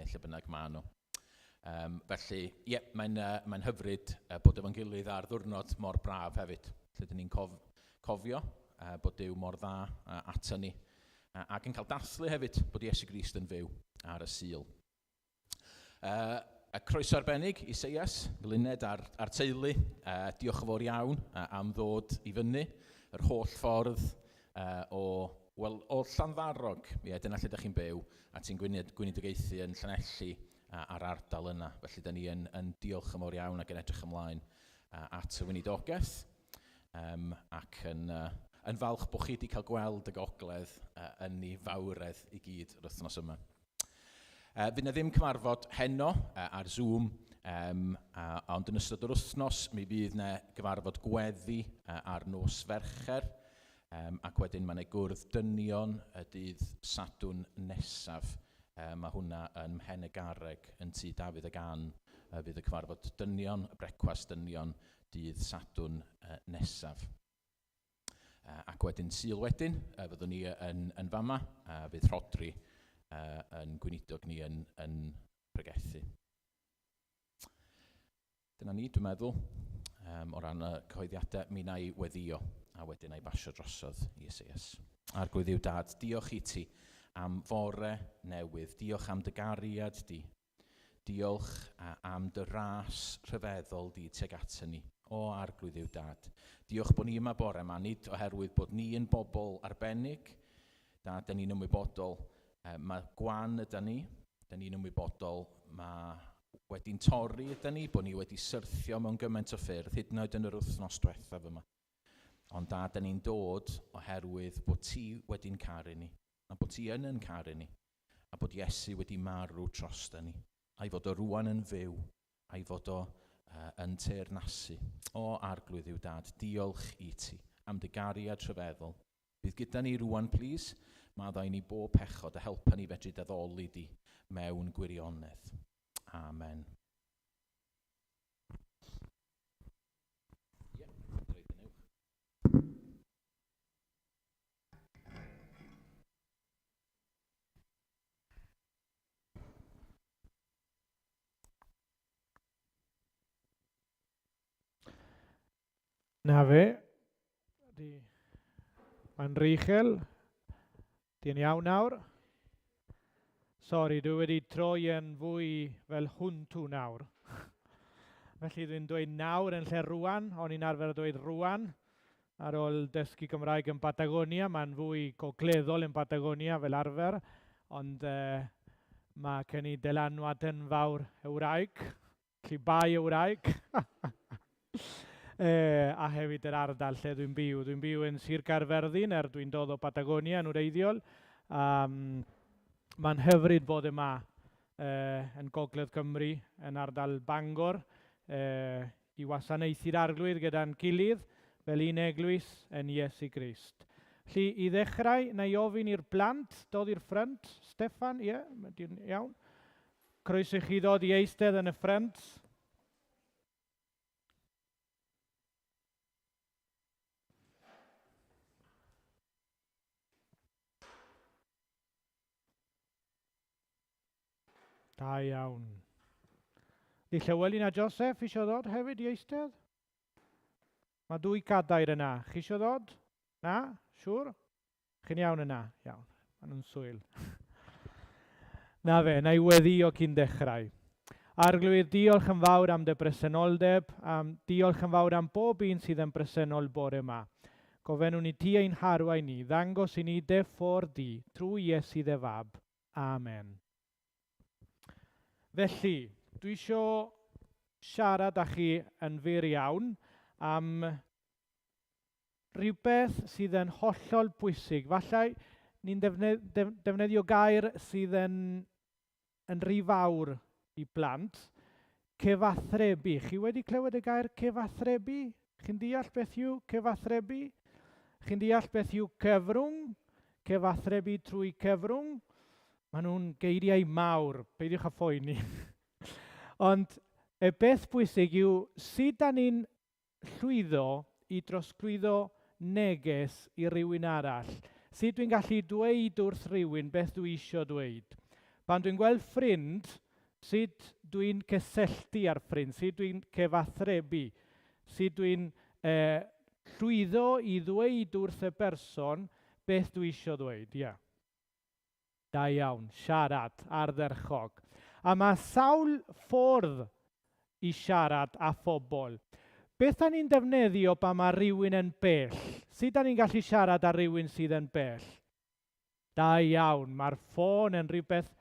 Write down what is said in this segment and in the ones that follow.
neu lle bynnag maen nhw. Felly, mae'n hyfryd bod efo'n gilydd ar ddiwrnod mor braf hefyd. Lle dyn ni'n cofio bod Duw mor dda ato ni. Ac yn cael dathlu hefyd bod Iesu Grist yn fyw ar y sul. Y croeso arbennig i Seias, Glyned a'r teulu. Diolch yn fawr iawn am ddod i fyny yr holl ffordd o Llanfarog. Dyna lle ydych chi'n byw a ti'n gweinidogaethu yn Llanelli ar ardal yna. Felly, da ni yn diolch yn fawr iawn ac yn edrych ymlaen at y weinidogaeth. Ac yn falch bod chi wedi cael gweld y gogledd yn ei fawredd i gyd yr wythnos yma. Fydd na ddim cyfarfod heno ar Zoom, ond yn ystod yr wythnos mi fydd na gyfarfod gweddi ar nos Fercher, ac wedyn mae yna gwrdd dynion y dydd Sadwrn nesaf. Mae hwnna yn Mhenegarreg yn tŷ Dafydd ag Ann. Fydd y cyfarfod dynion, y brecwast dynion, dydd Sadwrn nesaf. Ac wedyn Sul wedyn, fyddwn ni yn fama, fydd Rhodri yn gweinidog ni yn pregethu. Dyna ni, dwi'n meddwl, o ran y cyhoeddiadau, mi na i weddio, a wedyn na i basio drosodd i Esaias. Arglwydd Dduw Dad, diolch i ti am fore newydd, diolch am dy gariad di, diolch am dy ras rhyfeddol di tuag ato ni. O arglwydd Dduw Dad, diolch bod ni yma bore yma, nid oherwydd bod ni yn bobl arbennig, da ni'n ymwybodol, mae gwan yda ni, da ni'n ymwybodol, mae wedi'n torri yda ni, bod ni wedi syrthio mewn gymaint o ffyrdd, hyd yn oed yn yr wythnos diwethaf yma. Ond da ni'n dod oherwydd bod ti wedi'n caru ni, a bod ti yn caru ni, a bod Iesu wedi marw trosta ni, a'i fod o rwan yn fyw, a'i fod o yn teyrnasu. O arglwydd Dduw Dad, diolch i ti am dy gariad rhyfeddol. Bydd gyda ni rwan, plis, maddau ni bob pechod a helpa ni fedru deddoli di mewn gwirionedd. Amen. Na fe, mae'n Richel, di'n iawn nawr. Sori, dwi wedi troi yn fwy fel hwntw nawr. Felly dwi'n dweud nawr yn lle rwan, o'n i'n arfer dweud rwan. Ar ôl dysgu Gymraeg yn Patagonia, mae'n fwy gogleddol yn Patagonia fel arfer. Ond mae gen i dylanwad yn fawr Ewraig, felly bai Ewraig. A hefyd yr ardal lle dwi'n byw. Dwi'n byw yn Sir Gaerfyrddin, dwi'n dod o Patagonia yn wreiddiol. Mae'n hyfryd bod yma yn Gogledd Cymru, yn ardal Bangor, i wasanaethu'r arglwydd gyda'n gilydd fel un eglwys yn Iesu Grist. Felly, i ddechrau, na i ofyn i'r blant dod i'r ffrynt. Steffan, iawn. Croeso i chi ddod i eistedd yn y ffrynt. Da iawn. Di Llywelyn a Joseph isio ddod hefyd i eistedd? Mae 2 cadair yna. Chi isio ddod? Na? Siwr? Chi'n iawn yna? Iawn. Maen nhw'n swyl. Na fe, na i weddio cyn dechrau. Arglwydd, diolch yn fawr am dy bresenoldeb. Diolch yn fawr am bob un sydd yn bresennol bore yma. Gofennwn i ti ein harwain ni, ddangos i ni dy ffordd di, trwy Iesu dy fab. Amen. Felly, dwi isio siarad â chi yn fyr iawn am rhywbeth sydd yn hollol bwysig. Falle ni'n defnyddio gair sydd yn rhy fawr i blant, cyfathrebu. Chi wedi clywed y gair cyfathrebu? Chi'n deall beth yw cyfathrebu? Chi'n deall beth yw cyfrwng? Cyfathrebu trwy cyfrwng? Maen nhw'n geiriau mawr, peidiwch â phoeni. Ond y beth bwysig yw sut da ni'n llwyddo i drosglwyddo neges i rywun arall. Sut dwi'n gallu dweud wrth rywun beth dwi eisiau dweud. Pan dwi'n gweld ffrind, sut dwi'n cysylltu â'r ffrind, sut dwi'n cyfathrebu, sut dwi'n llwyddo i ddweud wrth y person beth dwi eisiau ddweud, ia. Da iawn, siarad ardderchog. A mae sawl ffordd i siarad â phobl. Beth da ni'n defnyddio pan mae rhywun yn bell? Sut da ni'n gallu siarad â rhywun sydd yn bell? Da iawn, mae'r ffôn yn rhywbeth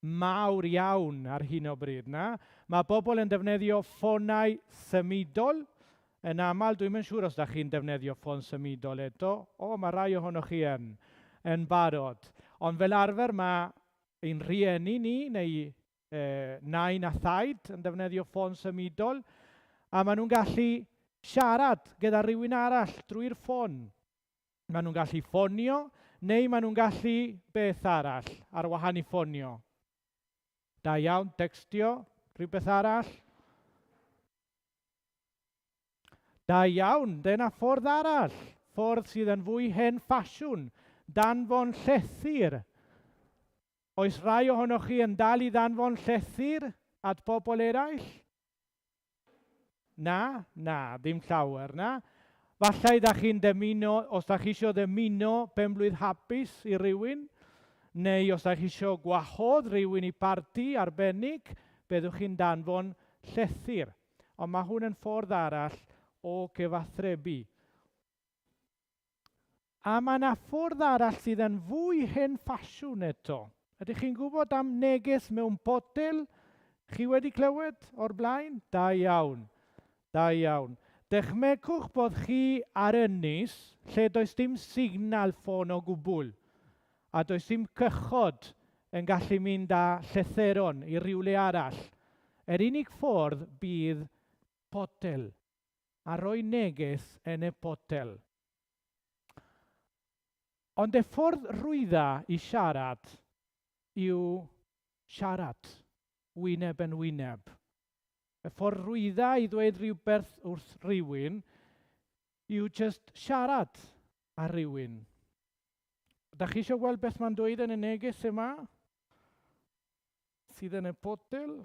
mawr iawn ar hyn o bryd. Mae bobl yn defnyddio ffonau symudol. Yn aml, dwi'n yn siŵr os da chi'n defnyddio ffôn symudol eto. Mae rai ohonoch chi yn barod. Ond fel arfer mae ein rhieni ni neu nain a thaid yn defnyddio ffôn symudol, a maen nhw'n gallu siarad gyda rhywun arall drwy'r ffôn. Maen nhw'n gallu ffonio, neu maen nhw'n gallu beth arall ar wahân i ffonio. Da iawn, textio, rhywbeth arall. Da iawn, dyna ffordd arall. Ffordd sydd yn fwy hen ffasiwn. Danfon llethyr. Oes rai ohonoch chi yn dal i ddanfon llethyr at bobl eraill? Na, dim llawer, na. Falle da chi'n dymuno, os da chi eisiau dymuno penblwydd hapus i rywun, neu os da chi eisiau gwahodd rywun i parti arbennig, byddwch chi'n danfon llethyr. Ond mae hwn yn ffordd arall o gyfathrebu. A mae yna ffordd arall sydd yn fwy hen ffasiwn eto. Ydych chi'n gwybod am neges mewn botel? Chi wedi clywed o'r blaen? Da iawn. Dychmygwch bod chi ar ynys lle does dim signal ffôn o gwbl. A does dim cychod yn gallu mynd â llythyron i rywle arall. Yr unig ffordd bydd botel. A rhoi neges yn y botel. Ond y ffordd rwydda i siarad yw siarad, wyneb yn wyneb. Y ffordd rwydda i ddweud rhywbeth wrth rywun yw just siarad â rywun. Da chi eisiau gweld beth mae'n dweud yn y neges yma? Sydd yn y botel?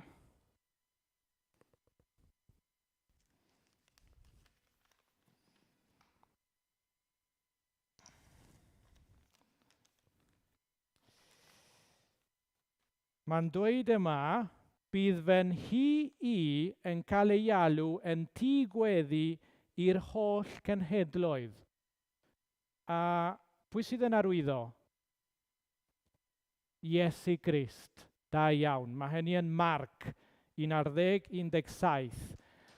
Mae'n dweud yma, bydd fy nhi i yn cael ei alw yn tŷ gweddi i'r holl cenhedloedd. A pwy sydd yn arwyddo? Iesu Grist. Da iawn. Mae hynny yn Marc 11:17.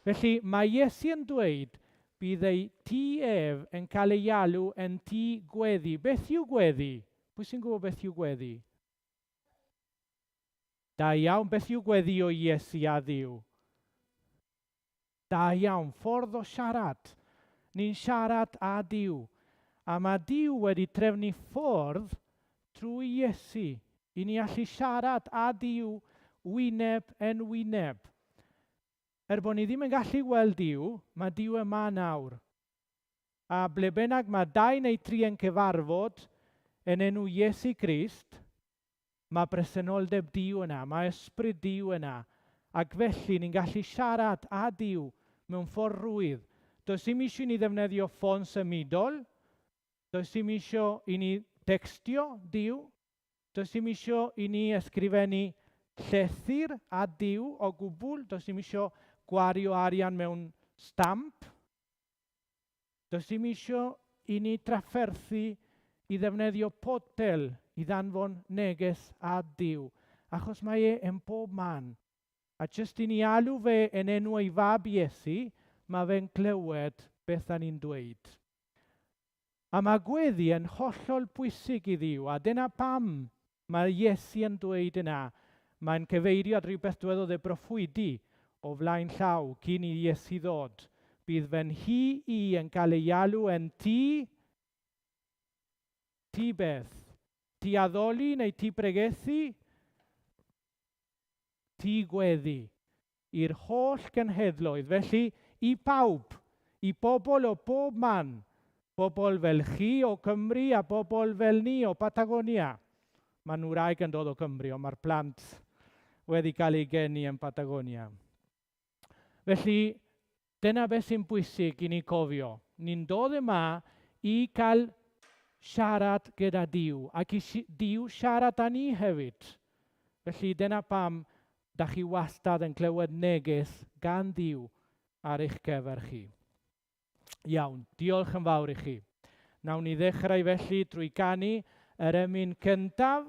Felly mae Iesu yn dweud bydd ei tŷ ef yn cael ei alw yn tŷ gweddi. Beth yw gweddi? Pwy sy'n gwybod beth yw gweddi? Da iawn, beth yw gweddio Iesu a Dduw? Da iawn, ffordd o siarad. Ni'n siarad a Dduw. A mae Dduw wedi trefnu ffordd trwy Iesu i ni allu siarad a Dduw wyneb yn wyneb. Bod ni ddim yn gallu gweld Dduw, mae Dduw yma nawr. A ble bynnag mae 2 neu 3 yn cyfarfod yn enw Iesu Grist, mae presenoldeb Duw yna, mae ysbryd Duw yna, ac felly ni'n gallu siarad a Duw mewn ffordd rwydd. Does dim eisiau ni ddefnyddio ffôn symudol, does dim eisiau i ni textio Duw, does dim eisiau i ni ysgrifennu llethyr a Duw o gwbl, does dim eisiau gwario arian mewn stamp, does dim eisiau i ni trafferthu i ddefnyddio potel i ddanfon neges a Duw, achos mae e yn bob man. A jyst i ni alw fe yn enw ei fab Iesu, mae fe'n clywed beth da ni'n dweud. A mae gweddi yn hollol bwysig i Dduw, a dyna pam mae Iesu yn dweud yna. Mae'n cyfeirio at rhywbeth dywedodd e broffwydi o flaen llaw cyn i Iesu ddod. Bydd fy nhi i yn cael ei alw yn tŷ beth? Tŷ addoli neu tŷ pregethu? Tŷ gweddi i'r holl genhedloedd. Felly i pawb, i bobl o bob man, bobl fel chi o Cymru a bobl fel ni o Patagonia, Mae nhw wraig yn dod o Cymru, ond mae'r plant wedi cael ei geni yn Patagonia. Felly, dyna beth sy'n bwysig i ni cofio. Ni'n dod yma i cael siarad gyda Duw, ac i Duw siarad â ni hefyd. Felly, dyna pam da chi wastad yn clywed neges gan Duw ar eich gyfer chi. Iawn, diolch yn fawr i chi. Nawn ni ddechrau felly drwy ganu yr emyn cyntaf.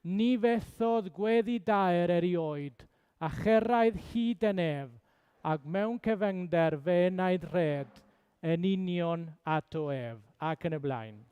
Ni fethodd gweddi daer erioed, a chyrraedd hyd y nef, ac mewn cyfyngder fe wnaed red, yn union at o ef, ac yn y blaen.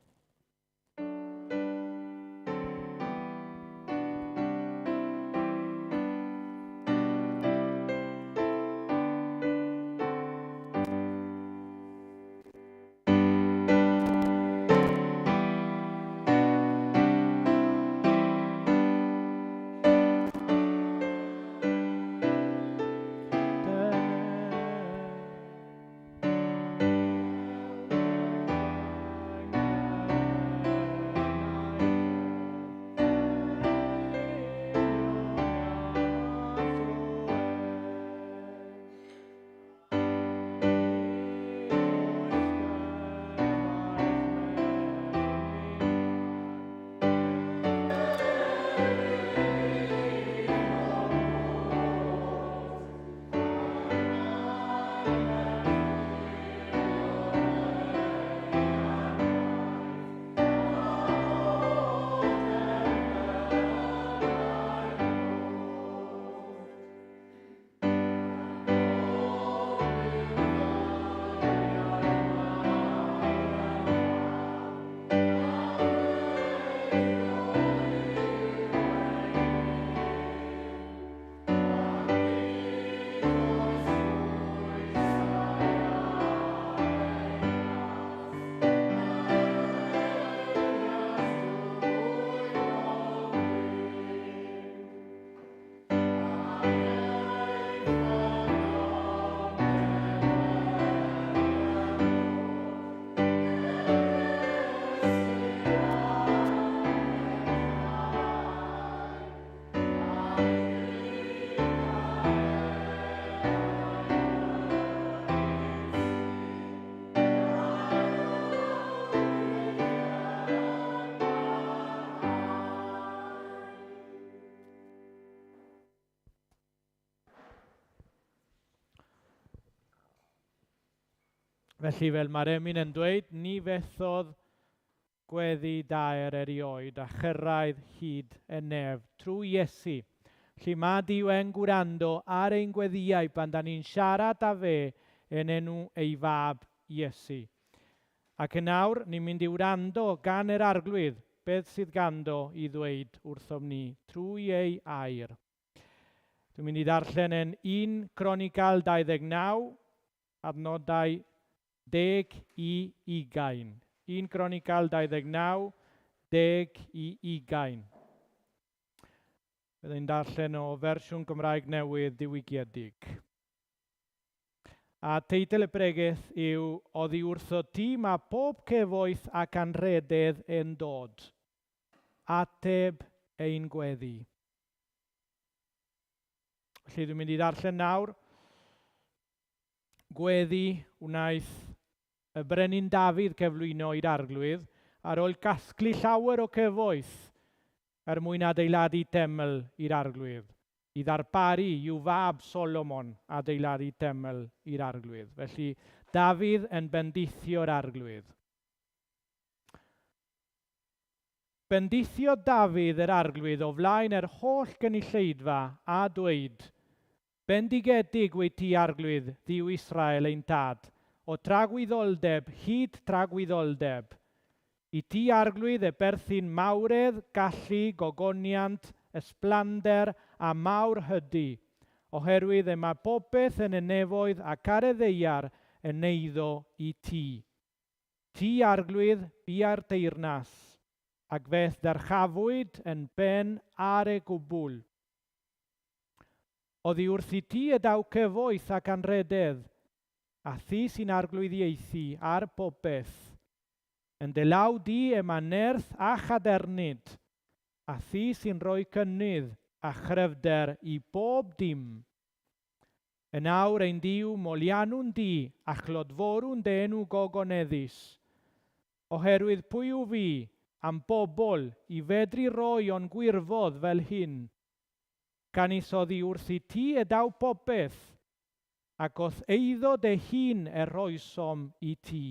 Felly fel mae'r emyn yn dweud, ni fethodd gweddi daer erioed a chyrraedd hyd y nef trwy Iesu. Felly mae Duw yn gwrando ar ein gweddiau pan da ni'n siarad â fe yn enw ei fab Iesu. Ac yn nawr, ni'n mynd i wrando gan yr arglwydd beth sydd ganddo i ddweud wrthom ni trwy ei air. Dwi'n mynd i ddarllen yn 1 Cronical 29, adnodau 10 i 20. 1 Cronical 29, 10 i 20. Byddai'n darllen o fersiwn Gymraeg newydd diwygiedig. A teitl y bregeth yw Oddi wrtho ti mae pob cefoeth ac anrhededd yn dod. Ateb ein gweddi. Felly dwi'n mynd i ddarllen nawr. Gweddi wnaeth y brenin Dafydd cyflwyno i'r arglwydd ar ôl casglu llawer o cefoeth mwyn adeiladu teml i'r arglwydd, i ddarparu i'w fab Solomon adeiladu teml i'r arglwydd. Felly Dafydd yn bendithio'r arglwydd. Bendithio Dafydd yr arglwydd o flaen yr holl gynulleidfa a dweud, bendigedig wyt ti arglwydd, Dduw Israel ein tad, o tragwyddoldeb hyd tragwyddoldeb. I ti arglwydd y berthyn mawredd, gallu, gogoniant, ysblander a mawr hydy, oherwydd y mae popeth yn y nefoedd ac ar y ddeiar yn neiddo i ti. Ti arglwydd bua'r deyrnas, ac feth ddarchafwyd yn ben ar y gwbl. Oddi wrthi ti y daw cefoeth ac anrhededd, a thi sy'n arglwyddiaethu ar popeth, Yn dy law di yma nerth a chadernid, a thi sy'n rhoi cynnydd a chryfder i bob dim. Yn awr ein diw molianwn di a chlodforwn denw gogoneddus. Oherwydd pwy yw fi am bobl i fedru roi o'n gwirfodd fel hyn. Gan isoddi wrth i ti edaw popeth, ac oedd eiddo dy hun roesom i ti.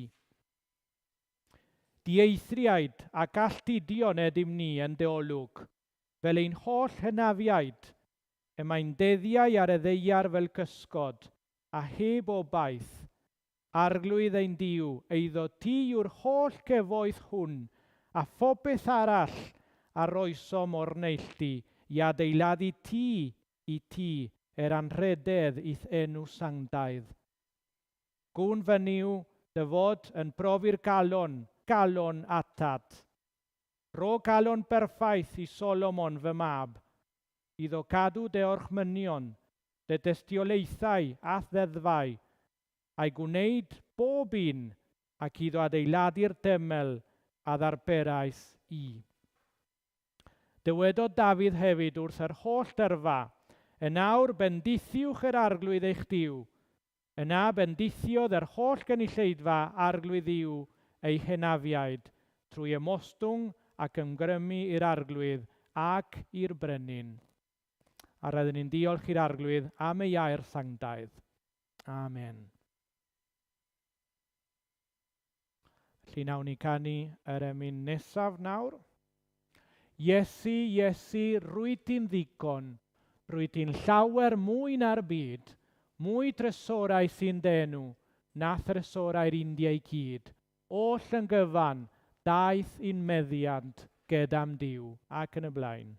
Dieithriaid ac alltudion edym ni yn dy olwg, fel ein holl hynafiaid, y mae'n deddiau ar y ddeiar fel cysgod, a heb obaith, arglwydd ein diw, eiddo ti yw'r holl cefoeth hwn, a phopeth arall a roesom o'r neilltu, i adeiladu ti i ti, anrhededd i'th enw sanctaidd. Gwn fyniw dy fod yn profi'r galon atat. Ro galon berffaith i Solomon fy mab, iddo cadw dy orchmynion, dy destiolaethau a ddeddfau, a'i gwneud bob un ac iddo adeiladu'r demel a ddarperais i. Dywedodd Dafydd hefyd wrth yr holl dyrfa, yn awr bendithiwch yr arglwydd eich diw, yna bendithiodd yr holl gynulleidfa arglwydd i'w ei henafiaid, trwy ymostwng ac ymgrymu i'r arglwydd ac i'r brenin. A rydyn ni'n diolch i'r arglwydd am ei air sanctaidd. Amen. Felly nawn ni canu yr emyn nesaf nawr. Iesu, Iesu, rwy ti'n ddigon, rwy ti'n llawer mwy na'r byd, mwy tresorau sy'n denw, na thresorau'r Indiau cyd, oll yn gyfan, daeth i'n meddiant gydam diw, ac yn y blaen.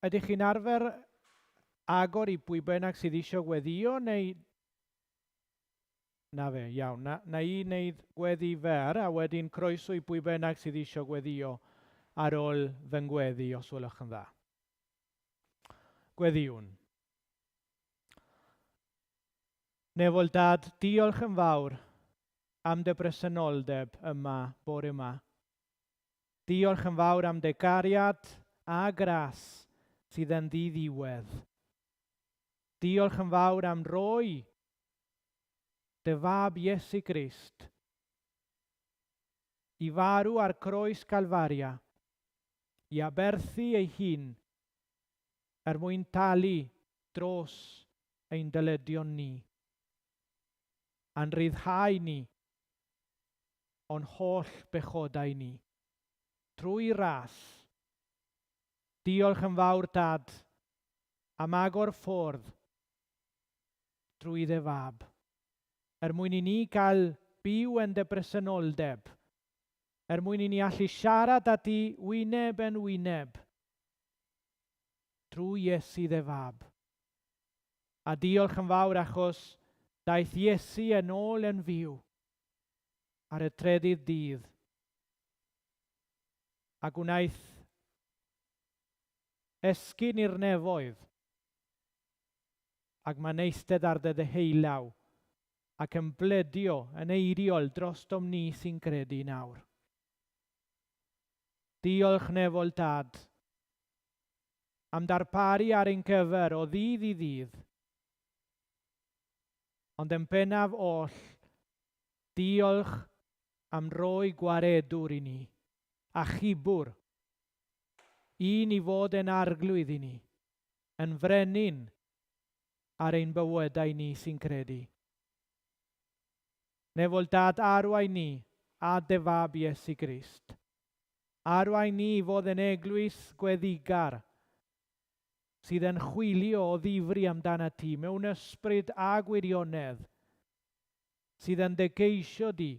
Ydych chi'n arfer agor i pwy bynnag sydd eisiau gweddio, neu... Na fe, iawn. Na i wneud gweddi fer, a wedyn croeso i pwy bynnag sydd eisiau gweddio ar ôl fy ngweddi, os welwch yn dda. Gweddiwn. Nefol Dad, diolch yn fawr am dy bresenoldeb yma, bore yma. Diolch yn fawr am dy gariad a gras sydd yn ddiddiwedd. Diolch yn fawr am roi dy fab Iesu Grist i farw ar croes Calfaria, i aberthu ei hun mwyn talu dros ein dyledion ni. A'n ryddhau ni o'n holl bechodau ni. Trwy ras. Diolch yn fawr, Dad, am agor ffordd drwy dy fab. Mwyn i ni gael byw yn dy bresenoldeb. Mwyn i ni allu siarad â di wyneb yn wyneb. Drwy Iesu dy fab. A diolch yn fawr achos daeth Iesu yn ôl yn fyw ar y trydydd dydd. A gwnaeth esgyn i'r nefoedd ac mae'n eistedd ar dy deheulaw ac yn bledio yn eiriol dros dom ni sy'n credu nawr. Diolch nefol Dad am darparu ar ein cyfer o ddydd i ddydd. Ond yn bennaf oll, diolch am roi gwaredwr i ni a chibwr. Un i fod yn arglwydd i ni, yn frenin ar ein bywydau ni sy'n credu. Nefol Dad, arwain ni a dy fab Iesu Grist. Arwain ni fod yn eglwys gweddigar sydd yn chwilio o ddifri amdana ti mewn ysbryd a gwirionedd sydd yn degeisio di.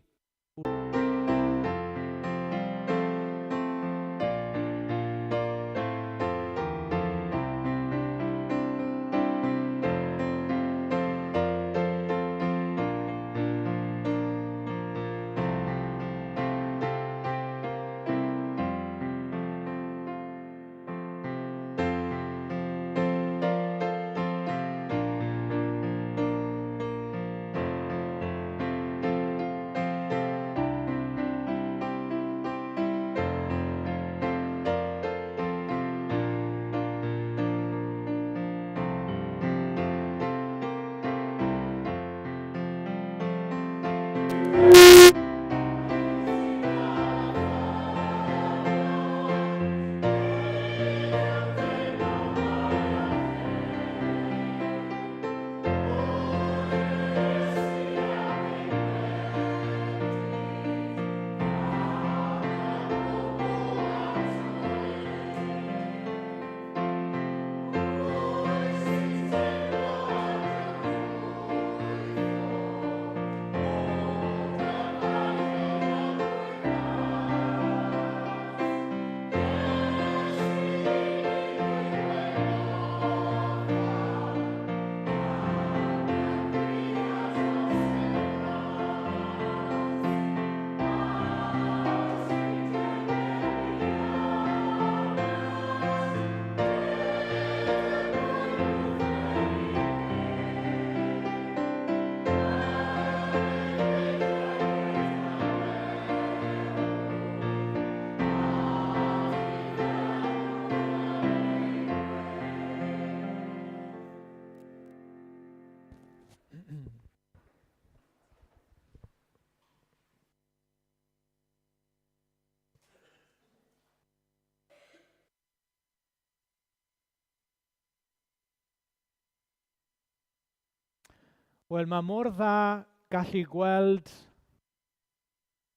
Wel, mae mor dda gallu gweld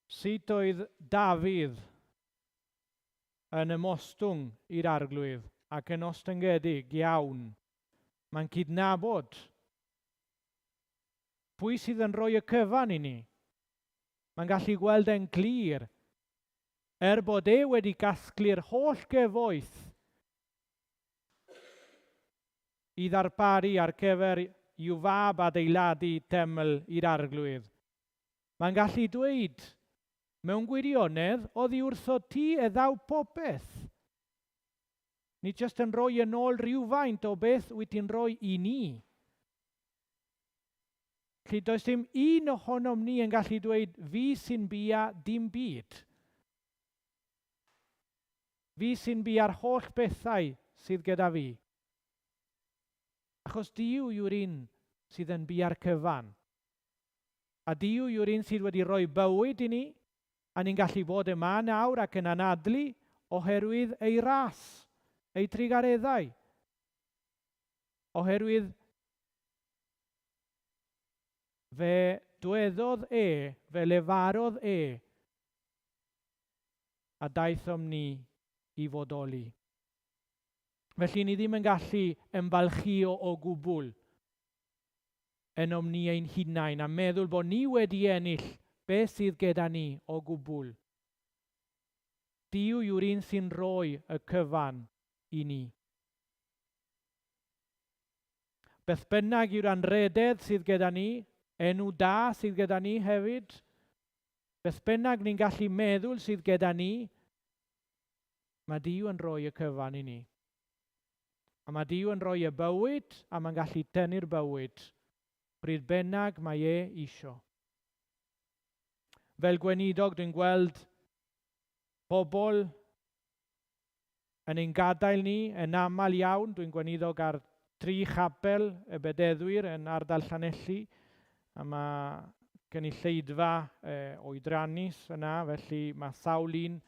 sut oedd Dafydd yn ymostwng i'r arglwydd ac yn ostyngedig iawn. Mae'n cydnabod pwy sydd yn rhoi y cyfan i ni. Mae'n gallu gweld e'n glir bod wedi casglu'r holl gyfoeth i ddarparu ar gyfer i'w fab adeiladu teml i'r arglwydd. Mae'n gallu dweud mewn gwirionedd oddi wrtho ti ddaw popeth. Ni jyst yn rhoi yn ôl rhywfaint o beth wyt ti'n rhoi i ni. Felly does dim un ohonom ni yn gallu dweud fi sy'n bia dim byd. Fi sy'n bia'r holl bethau sydd gyda fi. Achos Duw yw'r un sydd yn bia'r cyfan. A Duw yw'r un sydd wedi rhoi bywyd i ni, a ni'n gallu bod yma nawr ac yn anadlu oherwydd ei ras, ei trigareddau. Oherwydd fe dwedodd fe lefarodd a daethom ni i fodoli. Felly ni ddim yn gallu ymfalchio o gwbl yn ni ein hunain a meddwl bod ni wedi ennill beth sydd gyda ni o gwbl. Duw yw'r un sy'n rhoi y cyfan i ni. Beth bynnag yw'r anrhydedd sydd gyda ni, enw da sydd gyda ni hefyd, beth bynnag ni'n gallu meddwl sydd gyda ni, mae Duw yn rhoi y cyfan i ni. A mae Duw yn rhoi y bywyd a mae'n gallu tynnu'r bywyd bryd bynnag mae isio. Fel gweinidog dwi'n gweld pobl yn ein gadael ni yn aml iawn. Dwi'n gweinidog ar 3 chapel y bededdwyr yn ardal Llanelli a mae gynulleidfa oedrannus yna, felly mae sawl un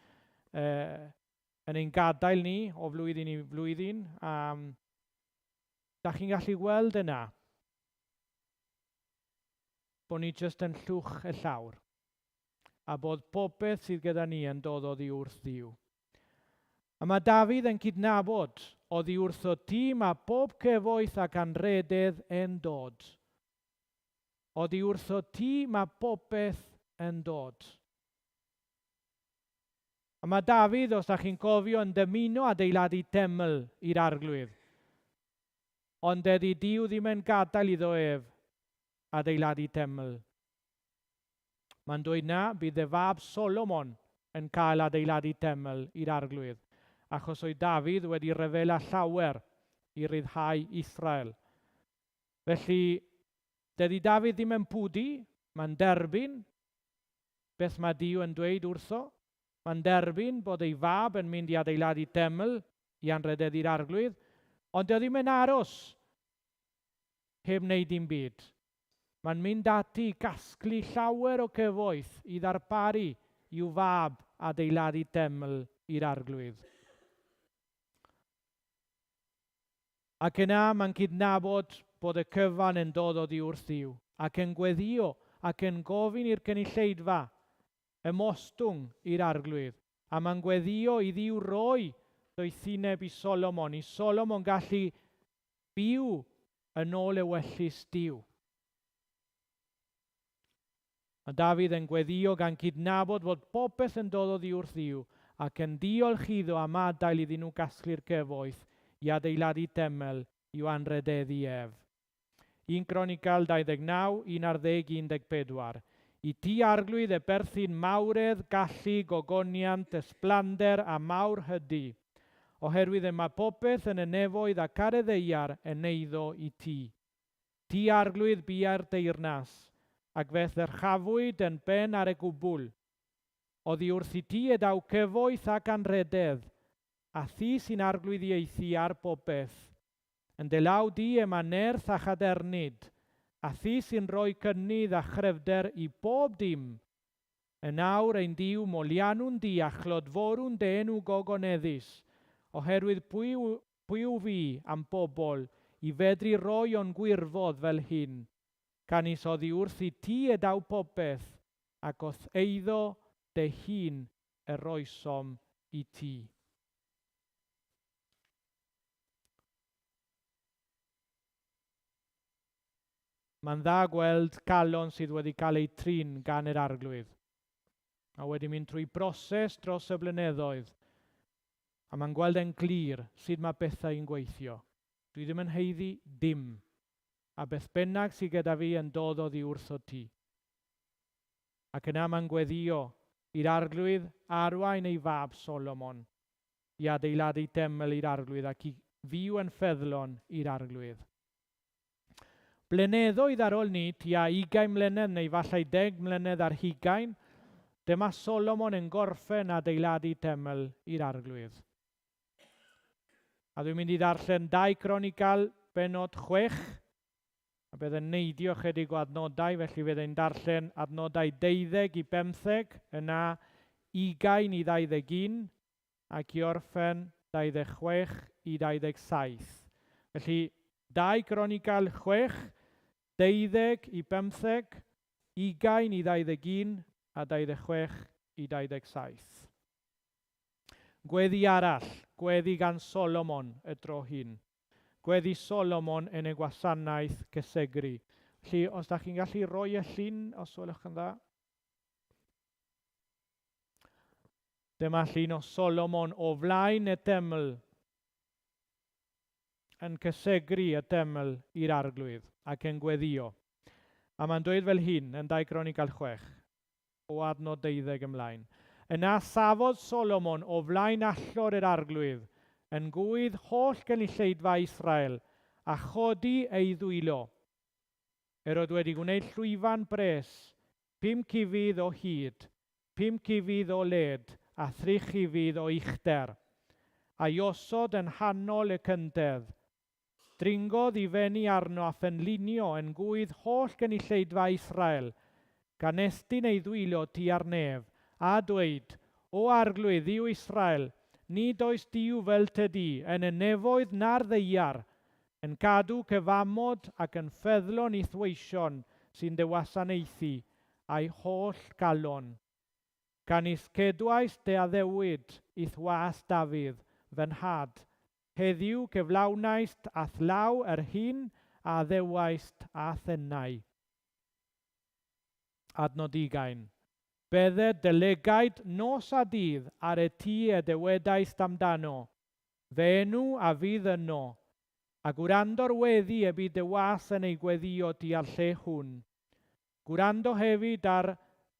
yn ein gadael ni o flwyddyn i flwyddyn. Da chi'n gallu gweld yna bod ni jyst yn llwch y llawr a bod popeth sydd gyda ni yn dod oddi wrth Dduw. A mae Dafydd yn cydnabod oddi wrtho ti mae bob cyfoeth ac anrhydedd yn dod. Oddi wrtho ti mae popeth yn dod. A mae Dafydd, os da chi'n cofio, yn dymuno adeiladu teml i'r arglwydd. Ond dydy Duw ddim yn gadael iddo adeiladu teml. Mae'n dweud na, bydd y fab Solomon yn cael adeiladu teml i'r arglwydd, achos oedd Dafydd wedi rhyfela llawer i ryddhau Israel. Felly, dydy Dafydd ddim yn pwdi, mae'n derbyn beth mae Duw yn dweud wrtho. Mae'n derbyn bod ei fab yn mynd i adeiladu teml i anrhydeddu'r arglwydd, ond dydy ddim yn aros heb wneud dim byd. Mae'n mynd ati gasglu llawer o cyfoeth i ddarparu i'w fab adeiladu teml i'r arglwydd. Ac yna mae'n cydnabod bod y cyfan yn dod oddi wrth Dduw ac yn gweddio ac yn gofyn i'r cynulleidfa ymostwng i'r arglwydd. A mae'n gweddio i Dduw roi doethineb i Solomon. I Solomon gallu byw yn ôl ewyllys Duw. Mae Dafydd yn gweddio gan cydnabod fod popeth yn dod oddi wrth Dduw ac yn diolch iddo am adael iddyn nhw gasglu'r cyfoeth i adeiladu teml i'w anrhydeddu 1 Cronical 29, 11, 14. I ti arglwydd y berthyn mawredd, gallu, gogoniant, ysblander a mawr hydy, oherwydd y mae popeth yn y nefoedd ac ar y ddeiar yn eiddo i ti. Ti arglwydd bua'r deyrnas, ac feth yr chafwyd yn ben ar y gwbl. Oddi wrth i ti edaw cyfoeth ac anrhydedd, a thi sy'n arglwyddiaethu ar popeth. Yn delaw di yma nerth a chadernid, a thi sy'n rhoi cynnydd a chrefder i bob dim. Yn awr ein Duw molianw'n di a chlodforw'n denw gogoneddus, oherwydd pwy yw fi am bobl i fedru roi o'n gwirfodd fel hyn, canis oddi wrth i ti edaw popeth, ac oth eiddo dy hun yr oesom i ti. Mae'n dda gweld calon sydd wedi cael ei trin gan yr arglwydd. A wedi mynd trwy broses dros y blynyddoedd. A mae'n gweld e'n glir sut mae bethau'n gweithio. Dwi ddim yn heiddi dim. A beth bynnag sydd gyda fi yn dod oddi wrtho ti. Ac yna mae'n gweddio i'r arglwydd arwain ei fab Solomon i adeiladu teml i'r arglwydd ac i fyw yn ffyddlon i'r arglwydd. Blynyddoedd ar ôl ni, tua 20 mlynedd neu falle 10 mlynedd ar 20, dyma Solomon yn gorffen adeiladu teml i'r arglwydd. A dwi'n mynd i ddarllen 2 Cronical benod 6, a bydd yn neidio chydig o adnodau, felly bydd yn darllen adnodau 12 i 15, yna 20 i 21, ac i orffen 26 i 27. Felly 2 Cronical 6, 12 i 15, 20 i 21 a 26 i 27. Gweddi arall, gweddi gan Solomon y tro hyn. Gweddi Solomon yn y gwasanaeth cysegri. Felly, os da chi'n gallu rhoi y llun, os welwch yn dda. Dyma llun o Solomon o flaen y deml, yn cysegri y deml i'r arglwydd ac yn gweddio. A mae'n dweud fel hyn yn 2 Chronicle 6, o adnod 12 ymlaen. Yna safodd Solomon o flaen allor yr arglwydd yn gwydd holl gynulleidfa Israel a chodi ei ddwylo. Oedd wedi gwneud llwyfan bres, 5 cifydd o hyd, 5 cifydd o led a 3 cifydd o uchder. A iosod yn hanol y cyntedd. Dringodd i fenni arno a phenlinio yn gwydd holl gynulleidfa Israel, gan estyn ei ddwylo tua'r nef, a dweud, o arglwydd Dduw Israel, nid oes Duw fel tydi yn y nefoedd na'r ddeiar, yn cadw cyfamod ac yn ffeddlon i thweision sy'n dy wasanaethu a'i holl galon. Gan iscedwais dy addewid i thwas Dafydd, fy nhad, heddiw cyflawnaist ath law yr hyn a addewaist a thennau. Adnod 20. Bydde dylegaid nos a dydd ar y tŷ y dywedaist amdano, fe enw a fydd yno, a gwrando'r weddi y bydd dy was yn ei gweddio tua'r lle hwn. Gwrando hefyd ar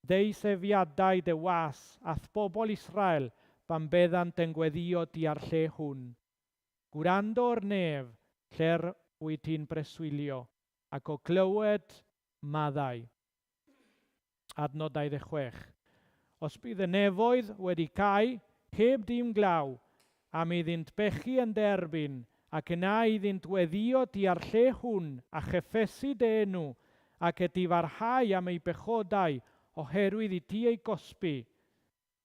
ddeisefiadau dy was ath bobl Israel pan byddant yn gweddio tua'r lle hwn. Gwrando'r nef lle'r wyt ti'n preswylio, ac o clywed maddau. Adnod 26. Os bydd y nefoedd wedi cael heb dim glaw, am iddynt bechu yn derbyn, ac yna iddynt weddio tua'r lle hwn a cheffesu dy enw, ac ydy farhau am ei bechodau oherwydd i ti ei gosbi.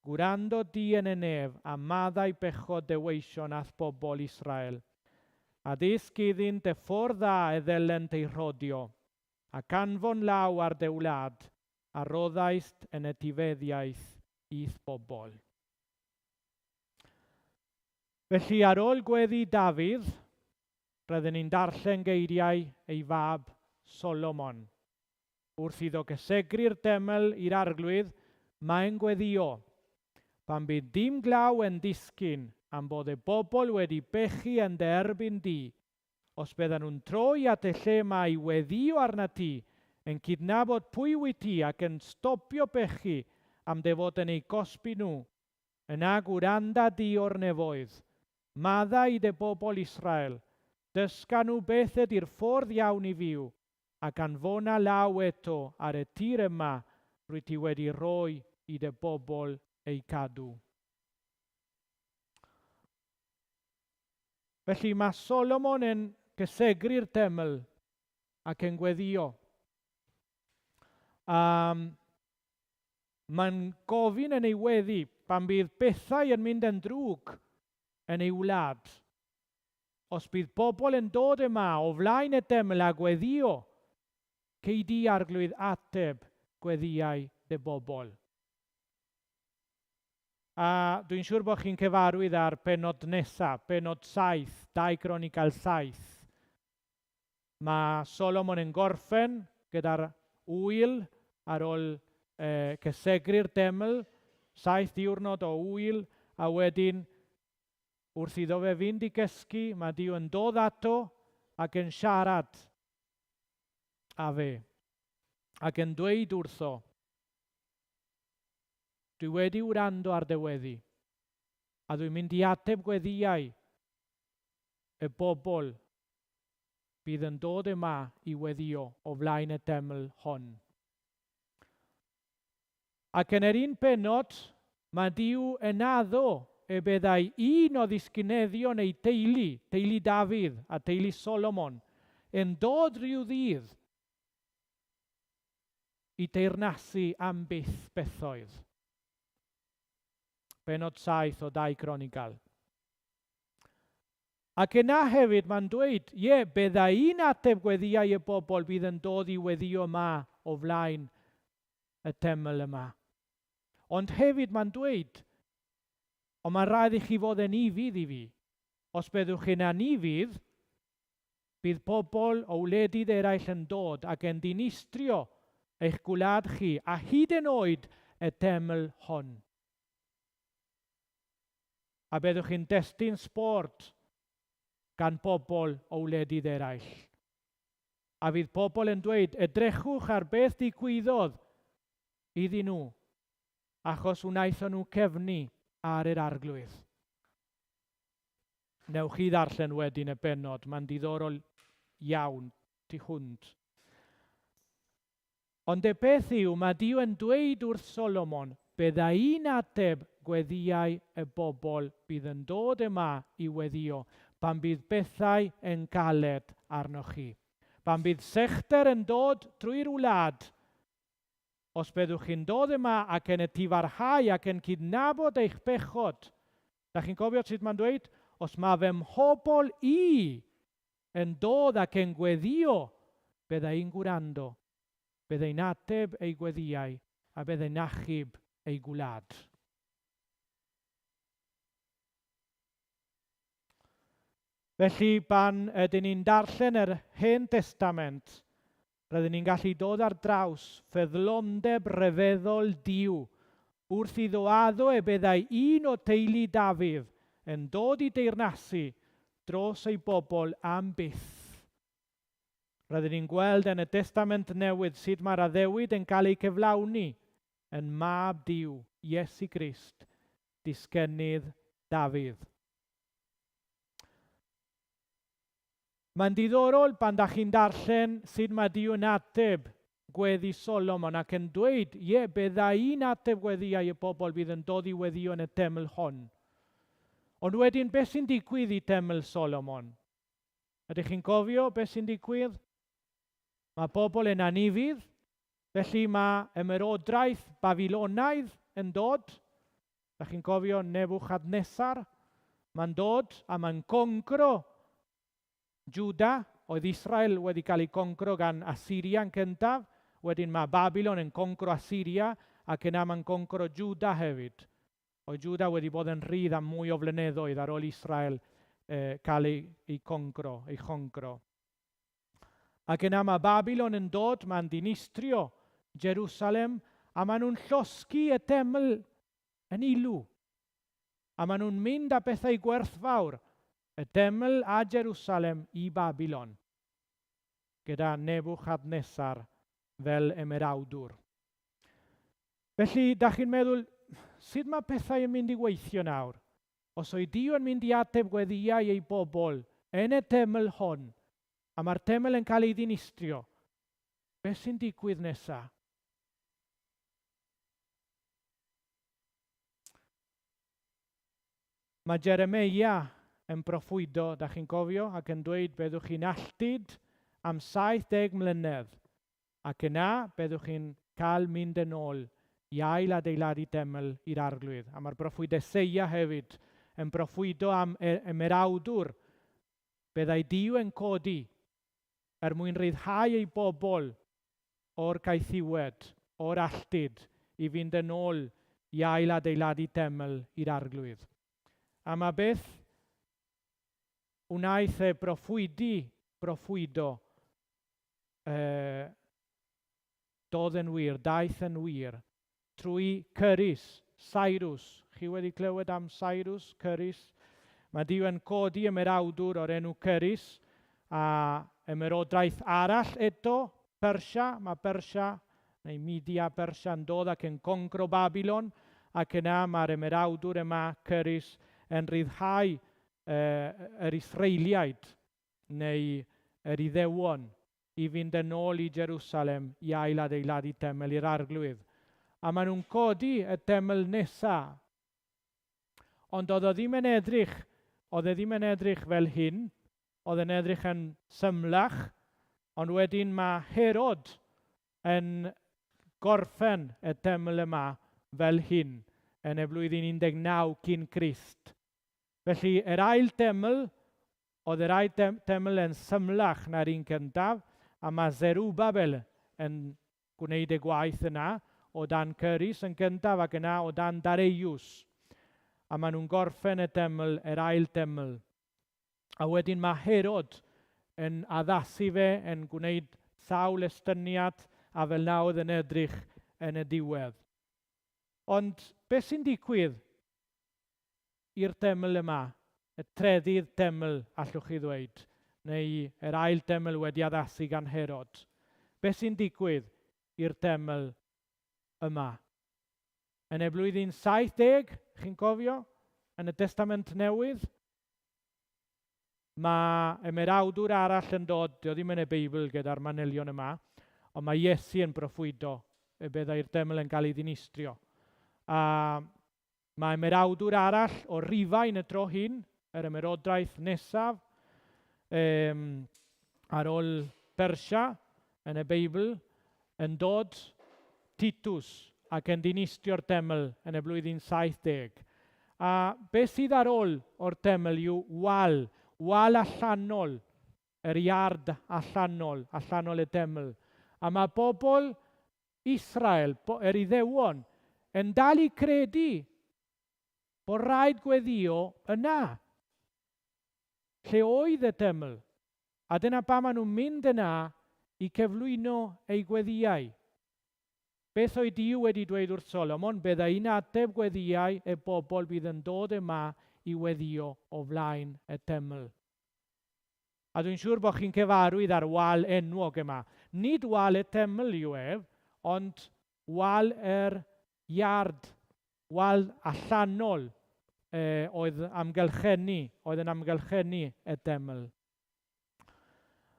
Gwrando di yn y nef a maddau bechod deweision ath bobl Israel. A ddysg iddynt y ffordd dda y ddylent ei rhodio, ac anfon law ar dy wlad, a roddaist yn y tifeddiaeth i'th bobl. Felly ar ôl gweddi Dafydd, roedden ni'n darllen geiriau ei fab Solomon. Wrth iddo gysegri'r deml i'r arglwydd, mae'n gweddio. Pan bydd dim glaw yn disgyn am bod y bobl wedi bechu yn derbyn di, os byddan nhw'n troi at y lle mae weddio arna ti, yn cydnabod pwy wyt ti ac yn stopio bechu am dy fod yn ei gosbi nhw, yna gwranda di o'r nefoedd, madda i dy bobl Israel, dysga nhw beth ydy'r ffordd iawn i fyw, ac anfona law eto ar y tir yma rwy ti wedi rhoi i dy bobl ei cadw. Felly mae Solomon yn gysegri'r deml ac yn gweddio. Mae'n gofyn yn ei weddi pan bydd bethau yn mynd yn drwg yn ei wlad. Os bydd bobl yn dod yma o flaen y deml a gweddio, cei di arglwydd ateb gweddiau dy bobl. A dwi'n siŵr bod chi'n cyfarwydd ar benod nesaf, benod 7, 2 Chronicle 7. Mae Solomon yn gorffen gyda'r wyl ar ôl cysegri'r deml, 7 diwrnod o wyl, a wedyn wrth iddo fe fynd i gysgu, mae Duw yn dod ato ac yn siarad â fe, ac yn dweud wrtho, dwi wedi wrando ar dy weddi, a dwi'n mynd i ateb gweddiau y bobl bydd yn dod yma i weddio o flaen y deml hon. Ac yn yr un benod, mae Duw yn addo y byddai un o ddisgyneddion ei teulu Dafydd a teulu Solomon, yn dod rhyw ddydd i deyrnasu am byth bethoedd. Benod 7 o 2 Chronicle. Ac yna hefyd mae'n dweud, bydda un ateb gweddiau y bobl bydd yn dod i weddio yma o flaen y teml yma. Ond hefyd mae'n dweud, ond mae'n rhaid i chi fod yn ifydd i fi. Os byddwch chi'n anifydd, bydd pobl o wledydd eraill yn dod ac yn dinistrio eich gwlad chi a hyd yn oed y teml hon. A byddwch chi'n destun sbort gan bobl o wledydd eraill. A fydd pobl yn dweud, edrychwch ar beth digwyddodd iddyn nhw, achos wnaethon nhw cefnu ar yr arglwydd. Newch chi ddarllen wedyn y bennod, mae'n diddorol iawn tu hwnt. Ond y beth yw, mae Duw yn dweud wrth Solomon, bydda un ateb gweddiau y bobl bydd yn dod yma i weddio, pan bydd bethau yn galed arnoch chi. Pan bydd sechter yn dod trwy'r wlad, os byddwch chi'n dod yma ac yn y tifarhau ac yn cydnabod eich bechod. Da chi'n cofio sut mae'n dweud? Os mae fy mhobl i yn dod ac yn gweddio, byddai'n gwrando, byddai'n ateb ei gweddiau a byddai'n achub ei gwlad. Felly, pan ydyn ni'n darllen yr Hen Testament, rydyn ni'n gallu dod ar draws ffyddlondeb ryfeddol Duw wrth iddo addo e byddai un o teulu Dafydd yn dod i deyrnasu dros ei bobl am byth. Rydyn ni'n gweld yn y Testament Newydd sut mae'r addewid yn cael ei cyflawni yn mab Duw, Iesu Grist, disgynydd Dafydd. Mae'n diddorol pan da chi'n darllen sut mae Duw yn ateb gweddi Solomon ac yn dweud, bydda un ateb gweddiau y bobl bydd yn dod i weddio yn y teml hon. Ond wedyn, beth sy'n digwydd i teml Solomon? Ydych chi'n cofio beth sy'n digwydd? Mae bobl yn anifydd, felly mae ymerodraeth Babilonaidd yn dod. Ydych chi'n cofio Nebuchadnezzar? Mae'n dod a mae'n concro Juda, oedd Israel wedi cael ei concro gan Assyria yn cyntaf, wedyn mae Babylon yn concro Assyria ac yna mae'n concro Juda hefyd. Oedd Juda wedi bod yn rhydd am mwy o flynyddoedd ar ôl Israel cael ei choncro. Ac yna mae Babylon yn dod, mae'n dinistrio Jerusalem, a maen nhw'n llosgi y teml yn ilw. A maen nhw'n mynd â bethau gwerthfawr, y teml a Jerusalem i Babylon, gyda Nebuchadnezzar fel ymerawdwr. Felly, da chi'n meddwl, sut mae pethau yn mynd i weithio nawr? Os oedd Duw yn mynd i ateb gweddiau ei bobl yn y teml hon, a mae'r teml yn cael ei dinistrio, beth sy'n digwydd nesaf? Mae Jeremia yn proffwydo, da chi'n cofio, ac yn dweud byddwch chi'n alltid am 70 mlynedd, ac yna byddwch chi'n cael mynd yn ôl i ail adeiladu teml i'r arglwydd. A mae'r proffwyd Eseia hefyd yn proffwydo am ymerawdwr byddai Duw yn codi mwyn ryddhau ei bobl o'r caethiwed, o'r alltid, i fynd yn ôl i ail adeiladu teml i'r arglwydd. A mae beth wnaeth e proffwydo doedd yn wir, daeth yn wir, trwy Cyrus, Cyrus. Chi wedi clywed am Cyrus, Cyrus? Mae Duw yn codi ymerawdwr o'r enw Cyrus, a ymerodraeth arall eto, Persia. Mae Persia, neu Media Persia, yn dod ac yn concro Babylon, ac yna mae'r ymerawdwr yma, Cyrus, yn ryddhau yr Israeliaid, neu yr Iddewon, i fynd yn ôl i Jerusalem i ail adeiladu teml i'r arglwydd. A maen nhw'n codi y teml nesaf. Ond oedd e ddim yn edrych fel hyn, oedd e'n edrych yn symlach, ond wedyn mae Herod yn gorffen y teml yma fel hyn yn y blwyddyn 19 cyn Crist. Felly, yr ail teml oedd yr ail teml yn symlach na'r un cyntaf, a mae Zerubbabel yn gwneud y gwaith yna, o dan Cyrus yn gyntaf ac yna o dan Dareiws. A maen nhw'n gorffen y teml, yr ail teml. A wedyn mae Herod yn addasu fe, yn gwneud sawl estyniad, a fel na oedd yn edrych yn y diwedd. Ond beth sy'n digwydd i'r teml yma? Y treddydd teml, allwch chi ddweud, neu yr ail teml wedi addasu gan Herod. Beth sy'n digwydd i'r teml yma? Yn y blwyddyn 70, chi'n cofio, yn y Testament Newydd, mae ymerawdwr arall yn dod, dio ddim yn y Beibl gyda'r manylion yma, ond mae Iesu yn proffwydo y byddai'r teml yn cael ei ddinistrio. A mae ymerawdwr arall o Rifain y tro hyn, yr ymerodraeth nesaf, ar ôl Persia yn y Beibl, yn dod, Titus, ac yn dinistio'r teml yn y blwyddyn 70. A beth sydd ar ôl o'r teml yw wal allanol, yr iard allanol y teml. A mae bobl Israel, yr Iddewon, yn dal i credu bod rhaid gweddio yna, lle oedd y teml. A dyna pa maen nhw'n mynd yna i cyflwyno ei gweddiau. Beth oedd Duw wedi dweud wrth Solomon, byddai un ateb gweddiau y bobl bydd yn dod yma i weddio o flaen y teml. A dwi'n siŵr bod chi'n cyfarwydd ar wal enwog yma. Nid wal y teml yw ond wal yr iard, wal allanol oedd yn amgylchennu y teml.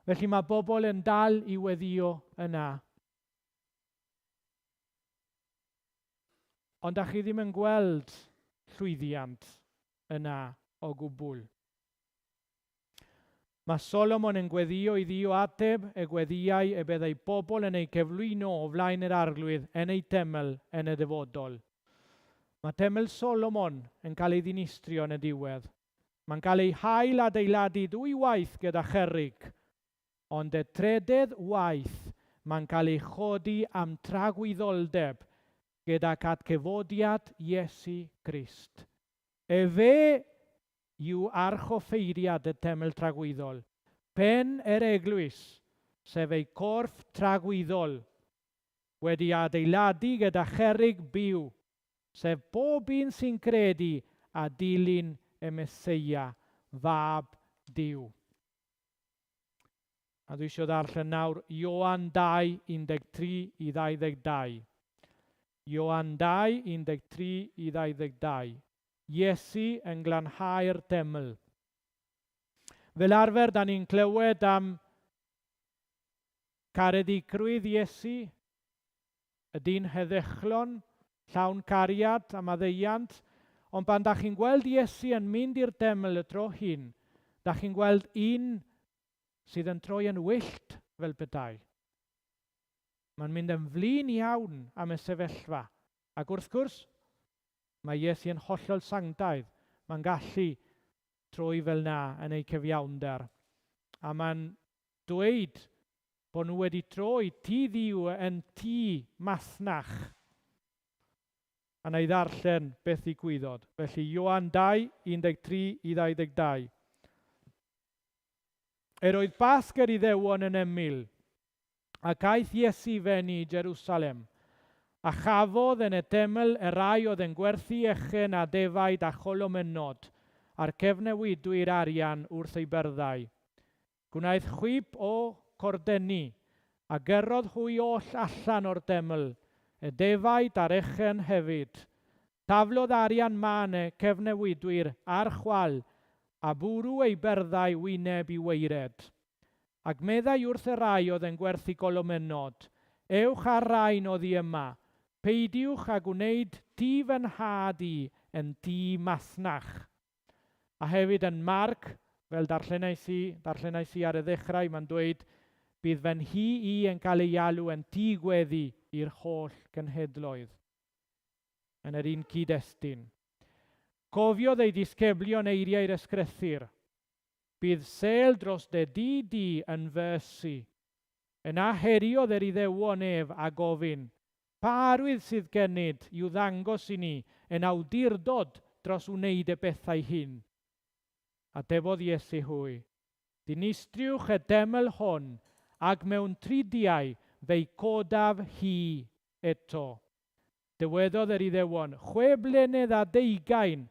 Felly mae bobl yn dal i weddio yna. Ond da chi ddim yn gweld llwyddiant yna o gwbl. Mae Solomon yn gweddio i Dduw ateb y gweddiau y byddai bobl yn ei cyflwyno o flaen yr arglwydd yn ei teml yn y dyfodol. Mae teml Solomon yn cael ei ddinistrio yn y diwedd. Mae'n cael ei hail adeiladu 2 waith gyda cherrig, ond y trydydd waith mae'n cael ei chodi am tragwyddoldeb gyda cadcefodiad Iesu Crist. Fe yw archoffeiriad y teml tragwyddol, pen yr eglwys, sef ei corff tragwyddol, wedi adeiladu gyda cherrig byw, sef bob un sy'n credu a dilyn y Meseia, fab Duw. A dwi eisiau darllen nawr Ioan 2, 13-22. Ioan 2, 13-22. Iesu yn glanhau'r teml. Fel arfer, da ni'n clywed am caredigrwydd Iesu, y dyn heddychlon, llawn cariad a maddeiant, ond pan da chi'n gweld Iesu yn mynd i'r teml y tro hyn, da chi'n gweld un sydd yn troi yn wyllt fel petai. Mae'n mynd yn flin iawn am y sefyllfa. Ac wrth gwrs, mae Iesu yn hollol sanctaidd. Mae'n gallu troi fel na yn ei cyfiawnder. A mae'n dweud bod nhw wedi troi tŷ Dduw yn tŷ masnach. A na i ddarllen beth ddigwyddodd. Felly Ioan 2, 13-22. Oedd Pasg yr Iddewon yn ymyl, ac aeth Iesu fyny i Jerusalem, a chafodd yn y teml y rai oedd yn gwerthu echen a defaid a cholomynod, a'r cefnewidwyr arian wrth ei berddau. Gwnaeth chwip o cordeni, a gyrrodd hwy oll allan o'r teml, y defaid a'r echen hefyd. Taflodd arian man y cefnewidwyr ar chwal, a bwrw ei berddau wyneb i weired. Ac meddai wrth y rai oedd yn gwerthu golomynod, ewch ar rain oddi yma, peidiwch a gwneud tŷ fy nhad i yn tŷ masnach. A hefyd yn Marc, fel darllenais i ar y ddechrau, mae'n dweud, bydd fy nhi i yn cael ei alw yn tŷ gweddi i'r holl genhedloedd. Yn yr un cyd-destun. Cofiodd ei disgyblion eiriau'r ysgrythur. Bydd sel dros de di yn fysi. Yna heriodd yr Iddewon ef a gofyn, pa arwydd sydd gennid i'w ddangos i ni yn awdurdod dros wneud y bethau hyn? A defodd Iesu hwy, dinistriwch y deml hon, ag mewn tridiau fe'i codaf hi eto. Dywedodd yr Iddewon, 6 blynedd a 20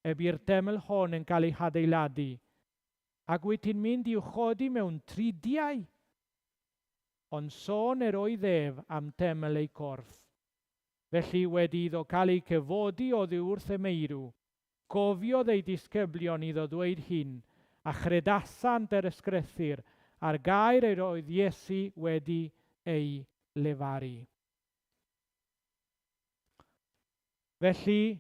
y by'r deml hon yn cael ei hadeiladu. Ac wyt ti'n mynd i'w chodi mewn tridiau? Ond sôn oedd ef am deml ei corff. Felly wedi iddo cael ei cyfodi oddi wrth y meirw, cofiodd ei disgyblion iddo ddweud hyn, a chredasant yr ysgrythur ar gair yr oedd Iesu wedi ei lefaru. Felly,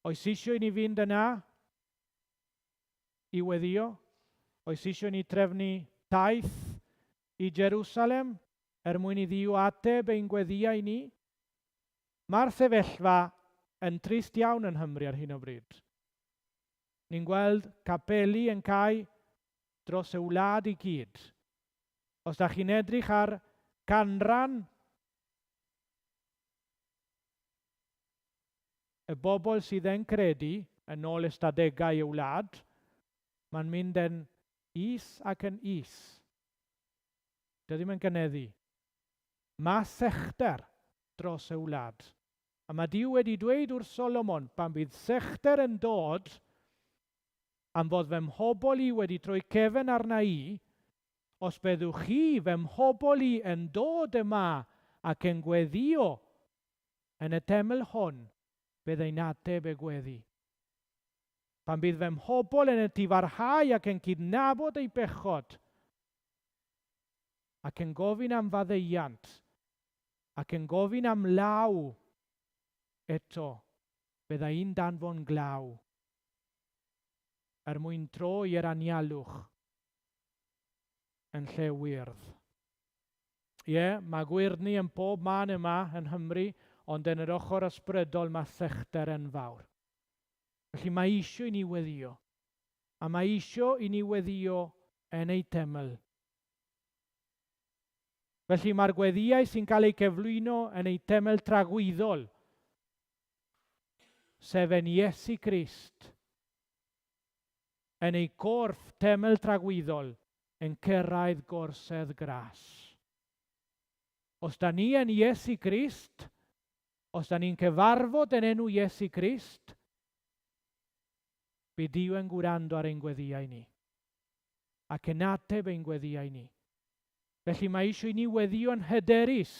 oes isio i ni fynd yna i weddio? Oes isio ni trefnu taith i Jerusalem mwyn i Dduw ateb ein gweddiau ni? Mae'r sefyllfa yn trist iawn yn Nghymru ar hyn o bryd. Ni'n gweld capeli yn cael dros y wlad i gyd. Os da chi'n edrych ar canran y bobl sydd yn credu yn ôl ystadegau y wlad, mae'n mynd yn is ac yn is. Dio ddim yn gyneddu. Mae sechder dros y wlad. A mae Duw wedi dweud wrth Solomon, pan bydd sechder yn dod, am fod fy mhobol i wedi troi cefn arna i, os byddwch chi fy mhobol i yn dod yma ac yn gweddio yn y teml hon, byddai'n ateb y gweddi. Pan bydd fy mhobol yn y tifarhau ac yn cydnabod ei bechod, ac yn gofyn am faddeuant, ac yn gofyn am law, eto, byddai'n danfon glaw, mwyn tro i'r anialwch yn lle wyrdd. Mae gwyrddni yn pob man yma yn Nghymru, ond yn yr ochr ysbrydol mae sechder yn fawr. Felly mae isio i ni weddio, a mae isio i ni weddio yn ei teml. Felly mae'r gweddiau sy'n cael eu cyflwyno yn ei teml tragwyddol, sef yn Iesu Crist, yn ei corff teml tragwyddol, yn cyrraedd gorsedd gras. Os da ni yn Iesu Crist, os da ni'n cyfarfod yn enw Iesu Crist, bydd Duw yn gwrando ar ein gweddiau ni, ac yn ateb ein gweddiau ni. Felly mae eisiau i ni weddio yn hyderus.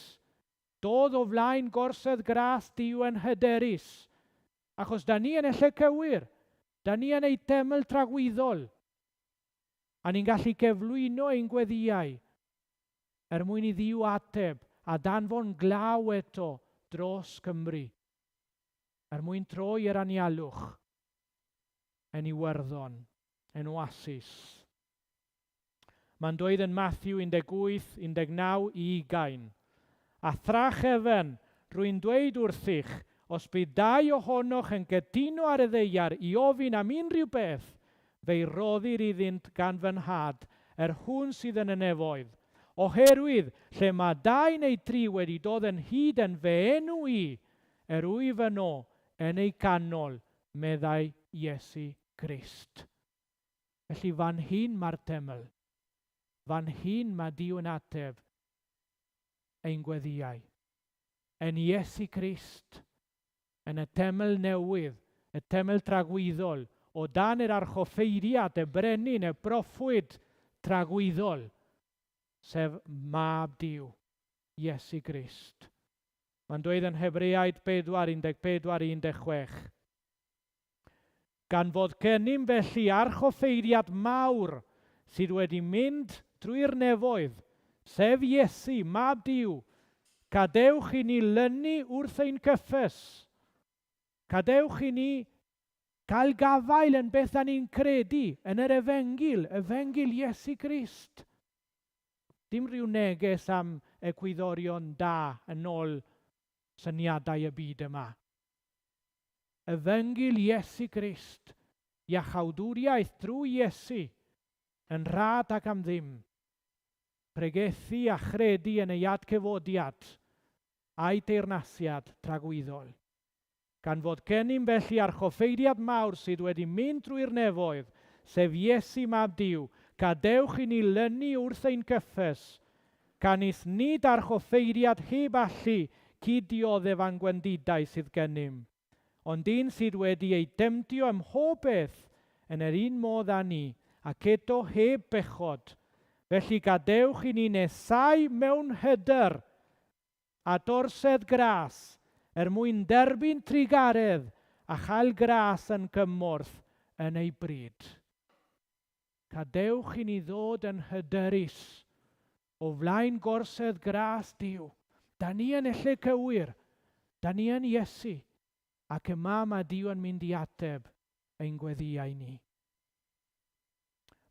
Dodd o flaen gorsedd gras Duw yn hyderus. Achos da ni yn y lle cywir. Da ni yn ei teml tragwyddol. A ni'n gallu cyflwyno ein gweddiau mwyn i Dduw ateb a danfon glaw eto dros Cymru. Mwyn troi i'r anialwch yn Iwerddon, yn Oasis. Mae'n dweud yn Matthew 18, 19 i 20. A thrach efen, rwy'n dweud wrthych, os bydd 2 ohonoch yn gytuno ar y ddeiar i ofyn am unrhyw beth, fe'i roddir iddynt gan fy nhad, hwn sydd yn y nefoedd. Oherwydd, lle mae 2 neu 3 wedi dod yn hyd yn fy enw i, wyf yno yn ei canol, meddai Iesu Crist. Felly fan hyn mae'r teml. Fan hyn mae Duw yn ateb ein gweddiau. Yn Iesu Crist, yn y teml newydd, y teml tragwyddol, o dan yr archoffeiriad, y brenin, y broffwyd tragwyddol, sef mab Duw, Iesu Crist. Mae'n dweud yn Hebreaid 4, 14-16. Gan fod gennym felly archoffeiriad mawr sydd wedi mynd drwy'r nefoedd, sef Iesu, mab Duw, cadewch i ni lynu wrth ein cyffes. Cadewch i ni cael gafael yn beth da ni'n credu yn yr efengil Iesu Crist. Dim rhyw neges am egwyddorion da yn ôl syniadau y byd yma. Efengil Iesu Crist, iachawdwriaeth drwy Iesu, yn rhad ac am ddim, pregethu a chredu yn ei adgyfodiad a'i deyrnasiad tragwyddol. Gan fod gennym felly archoffeiriad mawr sydd wedi mynd drwy'r nefoedd, sef Iesu mab Duw, gadewch i ni lynu wrth ein gyffes, gan is nid archoffeiriad heb allu cydioddef a'n gwendidau sydd gennym, ond un sydd wedi ei demtio ym mhob beth yn yr un modd â ni, ac eto heb bechod. Felly gadewch i ni nesau mewn hyder a dorsedd gras, mwyn derbyn trigaredd a chael gras yn gymorth yn ei bryd. Gadewch i ni ddod yn hyderus o flaen gorsedd gras Duw. Da ni yn y lle cywir, da ni yn Iesu, ac yma mae Duw yn mynd i ateb ein gweddiau ni.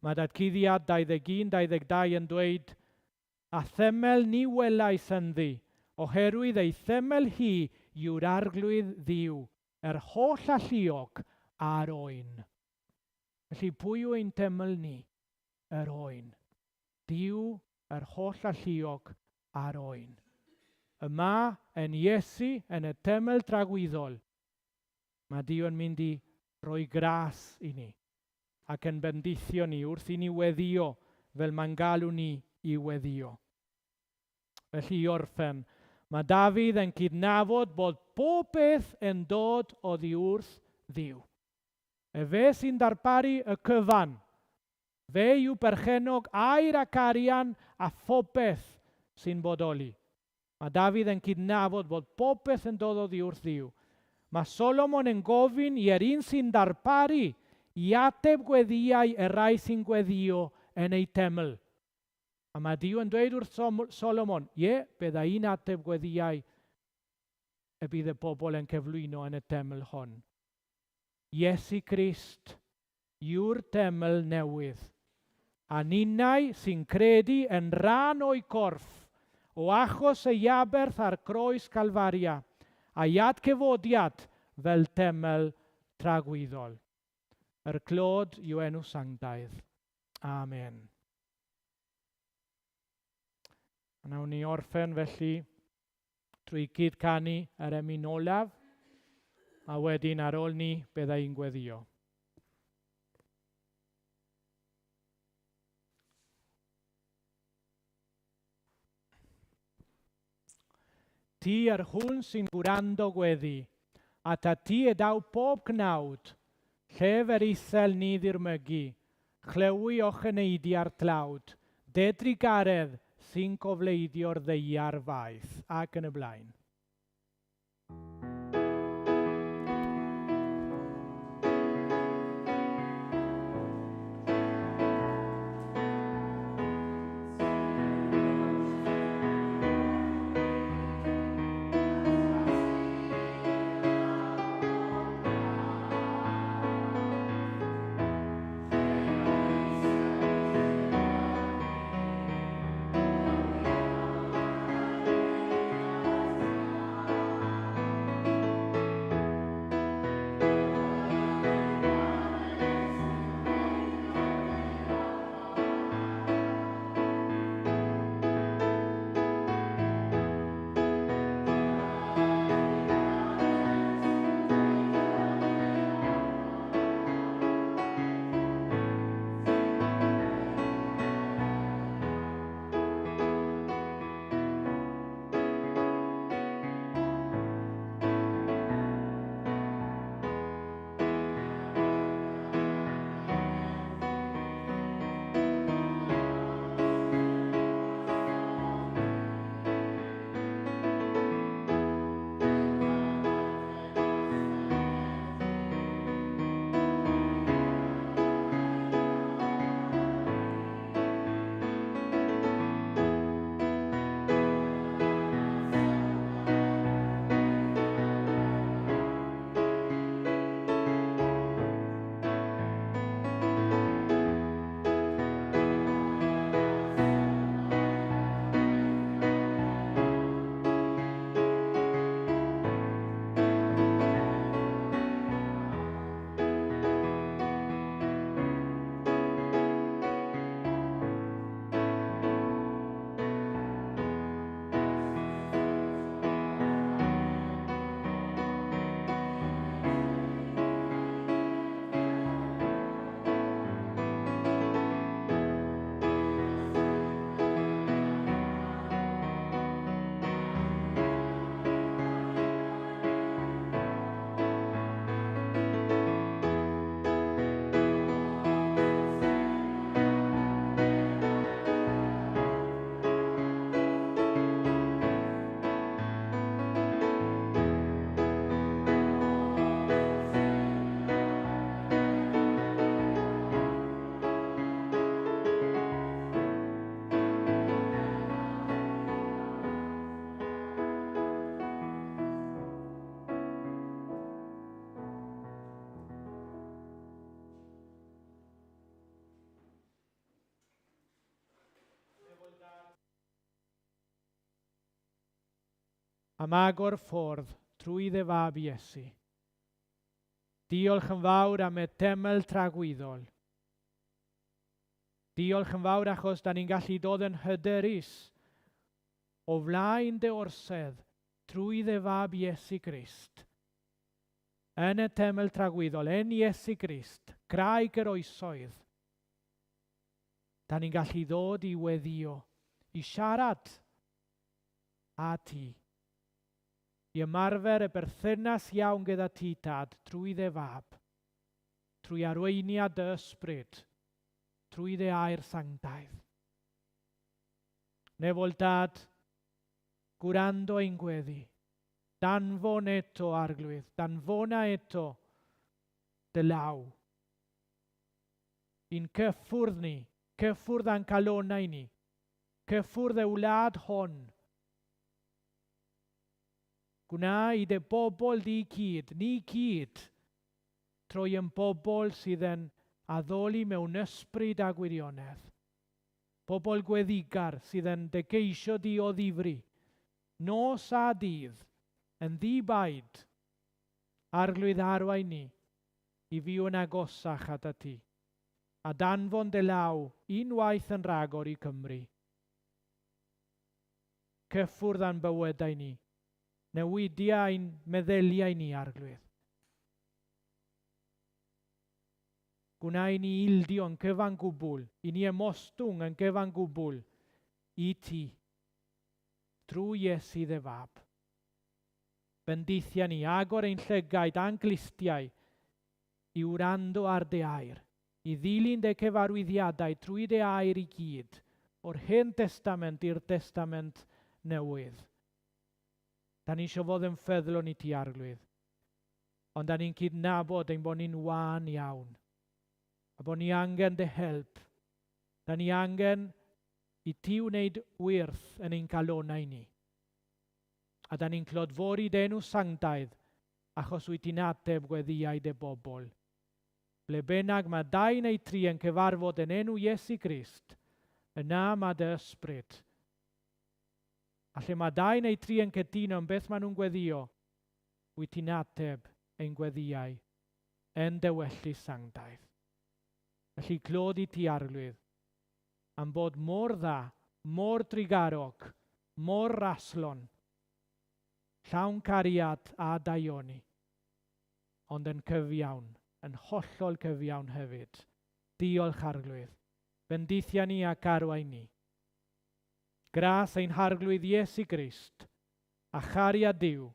Mae Datguddiad 21-22 yn dweud, a themel ni welais ynddi, oherwydd ei themel hi yw'r arglwydd Dduw, yr holl alluog a'r oen. Felly pwy yw ein temel ni? Yr oen. Duw, yr holl alluog a'r oen. Yma yn Iesu yn y temel dragwyddol, mae Duw yn mynd i roi gras i ni ac yn bendithio ni wrth i ni weddio fel mae'n galw ni i weddio. Felly i orffen, mae Dafydd yn cydnabod bod bob beth yn dod oddi wrth Dduw. Fe sy'n darparu y cyfan, fe yw berchenog air ac arian a phobeth sy'n bodoli. Mae Dafydd yn cydnabod bod bob beth yn dod oddi wrth Dduw. Mae Solomon yn gofyn i'r un sy'n darparu i ateb gweddiau y rai sy'n gweddio yn ei teml. A mae Duw yn dweud wrth Solomon, bydda un ateb gweddiau y bydd y bobl yn cyflwyno yn y teml hon. Iesu Crist yw'r teml newydd. A ninnau sy'n credu yn rhan o'i corff o achos ei aberth ar groes Calfaria a'i adgyfodiad fel teml tragwyddol. Yr clod yw enw sanctaidd. Amen. A nawn ni orffen felly trwy gydcanu yr emyn olaf, a wedyn ar ôl ni byddai'n gweddio. Ti yr hwn sy'n gwrando gweddi, a ta ti edaw pob cnawd, llef yr isel ni ddirmygu, chlewi o'ch yneidi ar tlawd, dedrigaredd sy'n cofleiddio'r ddeiar faith, ac yn y blaen. am agor ffordd trwy dy fab Iesu. Diolch yn fawr am y deml tragwyddol. Diolch yn fawr achos da ni'n gallu dod yn hyderus o flaen dy orsedd trwy dy fab Iesu Grist. Yn y teml tragwyddol, yn Iesu Grist, graig yr oesoedd, da ni'n gallu ddod i weddio, i siarad a ti, i ymarfer y berthynas iawn gyda ti, Dad, trwy dy fab, trwy arweiniad dy ysbryd, trwy dy air sanctaidd. Nefol, Dad, gwrando ein gweddi, danfon eto arglwydd, danfona eto dy law. I'n cyffwrdd ni, cyffwrdd a'n calonau ni, cyffwrdd y wlad hon. Gwna i dy bobl di cyd, ni cyd, trwy yn bobl sydd yn addoli mewn ysbryd a gwirionedd. Bobl gweddigar sydd yn dy geisio di o ddifri, nos a dydd, yn ddibaid, arglwydd arwain ni, i fyw yn agosach at ti, a danfon dy law unwaith yn ragor i Cymru. Cyffwrdd a'n bywydau ni, newidia ein meddyliau ni, arglwydd. Gwna i ni ildio yn cyfan gwbl, i ni ymostwng yn cyfan gwbl i ti, drwy Iesu dy fab. Bendithia ni, agor ein llygaid a'n glistiau i wrando ar dy air, i ddilyn dy cyfarwyddiadau trwy dy air i gyd, o'r Hen Testament i'r Testament Newydd. Da ni eisiau fod yn ffyddlon i ti, arglwydd, ond da ni'n cydnabod ein bod ni'n wan iawn, a bod ni angen dy help. Da ni angen i ti wneud wyrth yn ein calonau ni. A da ni'n clodfori dy enw sanctaidd, achos wyt ti'n ateb gweddiau dy bobl. Ble bynnag mae 2 neu 3 yn cyfarfod yn enw Iesu Grist, yna mae dy ysbryd. A lle mae 2 neu 3 yn cytuno yn beth maen nhw'n gweddio, wyt ti'n ateb ein gweddiau yn dy wellu sanctaidd. Felly clod i ti, arglwydd, am bod mor dda, mor drigarog, mor raslon, llawn cariad a daioni, ond yn cyfiawn, yn hollol cyfiawn hefyd. Diolch, arglwydd. Bendithia ni ac arwain ni. Gras ein harglwydd Iesu Grist, a chariad Duw,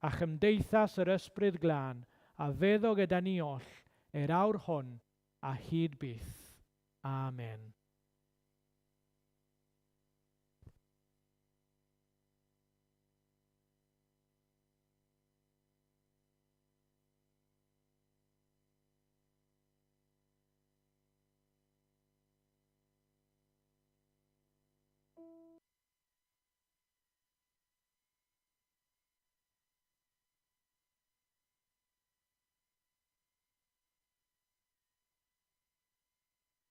a chymdeithas yr ysbryd glân, a feddo gyda ni oll, awr hon a hyd byth. Amen.